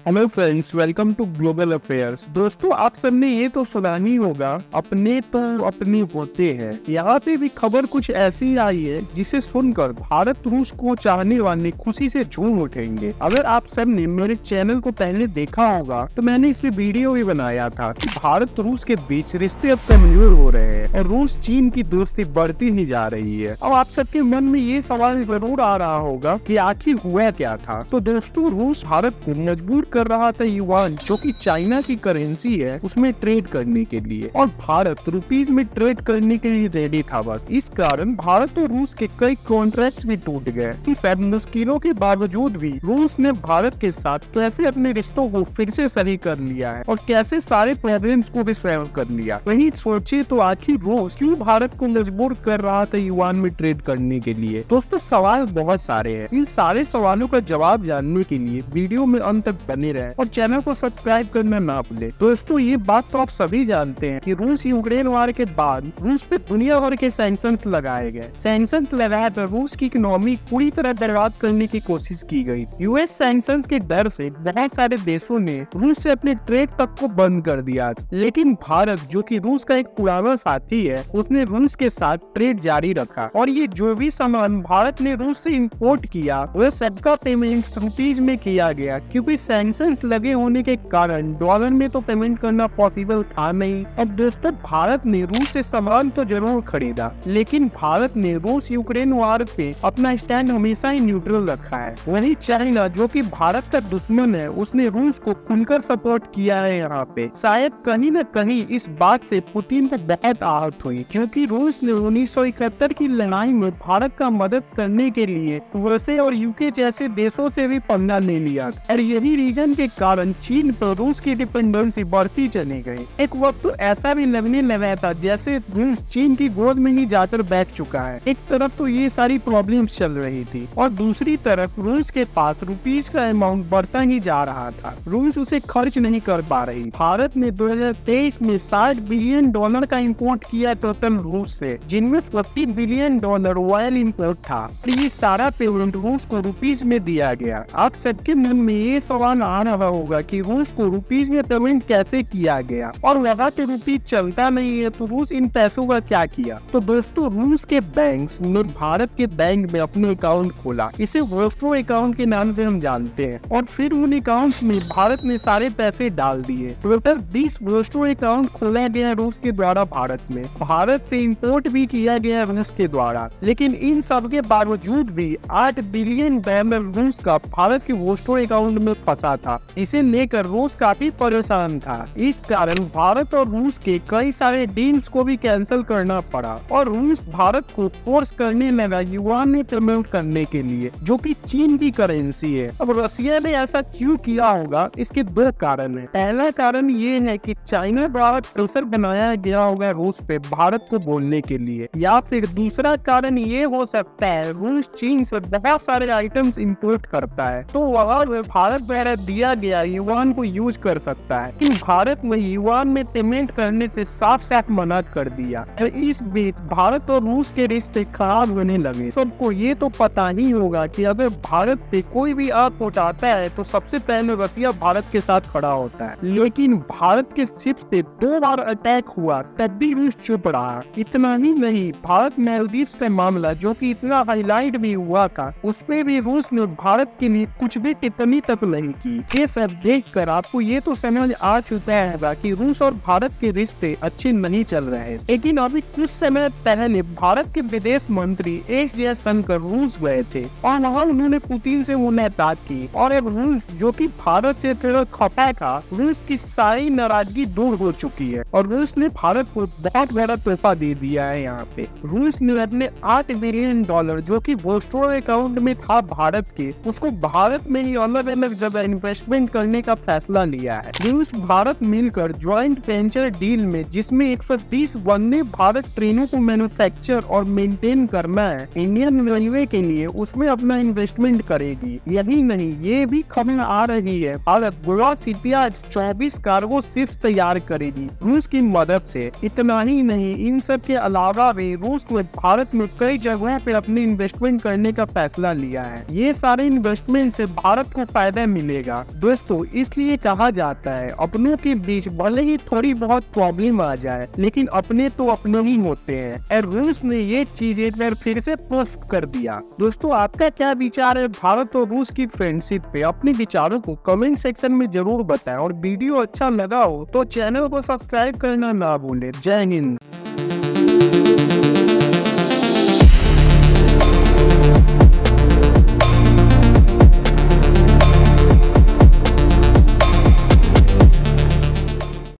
Hello friends, welcome to global affairs. दोस्तों, आप सबने ये तो सुना ही होगा, अपने तो अपने होते हैं। यहाँ पे भी खबर कुछ ऐसी आई है जिसे सुनकर भारत रूस को चाहने वाले खुशी से झूम उठेंगे। अगर आप सबने मेरे चैनल को पहले देखा होगा तो मैंने इस पे वीडियो भी बनाया था कि भारत रूस के बीच रिश्ते अब कमजोर हो रहे हैं और रूस चीन की दोस्ती बढ़ती ही जा रही है। अब आप सबके मन में ये सवाल जरूर आ रहा होगा कि आखिर हुआ क्या था। तो दोस्तों, रूस भारत को मजबूर कर रहा था युआन, जो कि चाइना की करेंसी है, उसमें ट्रेड करने के लिए, और भारत रुपीज में ट्रेड करने के लिए रेडी था। बस इस कारण भारत और रूस के कई कॉन्ट्रैक्ट्स भी टूट गए। इस सब मुश्किलों के बावजूद भी रूस ने भारत के साथ कैसे अपने रिश्तों को फिर से सही कर लिया है और कैसे सारे प्रॉब्लम्स को भी सॉल्व कर लिया। वहीं सोचिए तो आखिर रूस क्यों भारत को मजबूर कर रहा था युआन में ट्रेड करने के लिए। दोस्तों, सवाल बहुत सारे हैं। इन सारे सवालों का जवाब जानने के लिए वीडियो में अंत तक बने रहे और चैनल को सब्सक्राइब करना ना भूले। दोस्तों, ये बात तो आप सभी जानते हैं कि रूस यूक्रेन वार के बाद रूस पे दुनिया भर के सैंक्शंस लगाए गए। सैंक्शंस लगाकर रूस की इकोनॉमी पूरी तरह बर्बाद करने की कोशिश की गई। यूएस सैंक्शंस के डर से बहुत सारे देशों ने रूस से अपने ट्रेड तक को बंद कर दिया, लेकिन भारत, जो कि रूस का एक पुराना साथी है, उसने रूस के साथ ट्रेड जारी रखा और ये जो भी सामान भारत ने रूस से इंपोर्ट किया वह सबका पेमेंट रुपीज में किया गया, क्योंकि सैंक्शंस लगे होने के कारण डॉलर में तो पेमेंट करना पॉसिबल था नहीं। अब दोस्तों, भारत ने रूस से सामान तो जरूर खरीदा, लेकिन भारत ने रूस यूक्रेन वार पे अपना स्टैंड हमेशा ही न्यूट्रल रखा है। वहीं चाइना, जो कि भारत का दुश्मन है, उसने रूस को खुलकर सपोर्ट किया है। यहाँ पे शायद कहीं न कहीं इस बात से पुतिन को बहुत आहत हुई, क्योंकि रूस ने 1971 की लड़ाई में भारत का मदद करने के लिए रशिया और यूके जैसे देशों से भी पंगा ले लिया और यही रीजन के कारण चीन पर रूस की डिपेंडेंसी बढ़ती चली गई। एक वक्त तो ऐसा भी लगने लगा था जैसे रूस चीन की गोद में ही जाकर बैठ चुका है। एक तरफ तो ये सारी प्रॉब्लम्स चल रही थी और दूसरी तरफ रूस के पास रुपीज का अमाउंट बढ़ता ही जा रहा था। रूस उसे खर्च नहीं कर पा रही। भारत ने 2023 में $60 बिलियन का इम्पोर्ट किया टोटल रूस से, जिनमें $40 बिलियन ऑयल इम्पोर्ट था। ये सारा पेमेंट रूस को रुपीज में दिया गया। आप सबके मन में ये सवाल आ रहा होगा कि रूस को रुपीज में पेमेंट कैसे किया गया, और वहाँ के रुपीज चलता नहीं है तो रूस इन पैसों का क्या किया। तो दोस्तों, रूस के बैंक्स ने भारत के बैंक में अपने अकाउंट खोला। इसे वोस्ट्रो अकाउंट के नाम से हम जानते हैं, और फिर उन अकाउंट में भारत ने सारे पैसे डाल दिए। टोटल 20 वोस्ट्रो अकाउंट खोला गया रूस के द्वारा भारत में। भारत से इम्पोर्ट भी किया गया रूस के द्वारा, लेकिन इन सब के बावजूद भी $8 बिलियन रूस का भारत के वोस्ट्रो अकाउंट में फंसा था। इसे लेकर रूस काफी परेशान था। इस कारण भारत और रूस के कई सारे डील्स को भी कैंसिल करना पड़ा और रूस भारत को फोर्स करने लगा युआन में पेमेंट करने के लिए, जो कि चीन की करेंसी है। अब रशिया ने ऐसा क्यों किया होगा, इसके दो कारण है। पहला कारण ये है कि चाइना द्वारा प्रेशर बनाया गया होगा रूस पे भारत को बोलने के लिए, या फिर दूसरा कारण ये हो सकता है रूस चीन से बहुत सारे आइटम्स इंपोर्ट करता है, तो वहाँ भारत द्वारा दिया गया युआन को यूज कर सकता है। लेकिन भारत में युआन में पेमेंट करने से साफ साफ मना कर दिया और इस बीच भारत और रूस के रिश्ते खराब होने लगे। सबको ये तो पता ही होगा कि अगर भारत पे कोई भी आग उठाता है तो सबसे पहले रशिया भारत के साथ खड़ा होता है, लेकिन भारत के शिप्स पे 2 बार अटैक हुआ तब भी रूस चुप रहा। इतना ही नहीं, भारत मालदीव्स का मामला, जो कि इतना हाईलाइट भी हुआ था, उसमें भी रूस ने भारत के लिए कुछ भी टिप्पणी तक नहीं की। ये सब देखकर आपको ये तो समझ आ चुका है कि रूस और भारत के रिश्ते अच्छे नहीं चल रहे हैं। लेकिन अभी कुछ समय पहले भारत के विदेश मंत्री एस जयशंकर रूस गए थे और वहाँ उन्होंने पुतिन से मुलाकात की, और अब रूस, जो कि भारत से थोड़ा खफा था, रूस की सारी नाराजगी दूर हो चुकी है और रूस ने भारत को बहुत बड़ा तोहफा दे दिया है। यहाँ पे रूस ने अपने $8 बिलियन, जो कि वोस्ट्रो अकाउंट में था भारत के, उसको भारत में ही अलग अलग जगह इन्वेस्टमेंट करने का फैसला लिया है। रूस भारत मिलकर ज्वाइंट वेंचर डील में, जिसमें 120 वंदे भारत ट्रेनों को मैन्युफैक्चर और मेंटेन करना है इंडियन रेलवे के लिए, उसमें अपना इन्वेस्टमेंट करेगी। यही नहीं, ये भी खबर आ रही है Bharat Goa shipyards 24 cargo ships तैयार करेगी रूस की मदद से। इतना ही नहीं, इन सब के अलावा भी रूस ने भारत में कई जगहों पर अपने इन्वेस्टमेंट करने का फैसला लिया है। ये सारे इन्वेस्टमेंट से भारत को फायदा मिलेगा। जाएगा। दोस्तों इसलिए कहा जाता है अपनों के बीच भले ही थोड़ी बहुत प्रॉब्लम आ जाए लेकिन अपने तो अपने ही होते हैं, और रूस ने ये चीजें फिर से स्पष्ट कर दिया। दोस्तों आपका क्या विचार है भारत और रूस की फ्रेंडशिप पे? अपने विचारों को कमेंट सेक्शन में जरूर बताएं, और वीडियो अच्छा लगा हो तो चैनल को सब्सक्राइब करना ना भूलें। जय हिंद।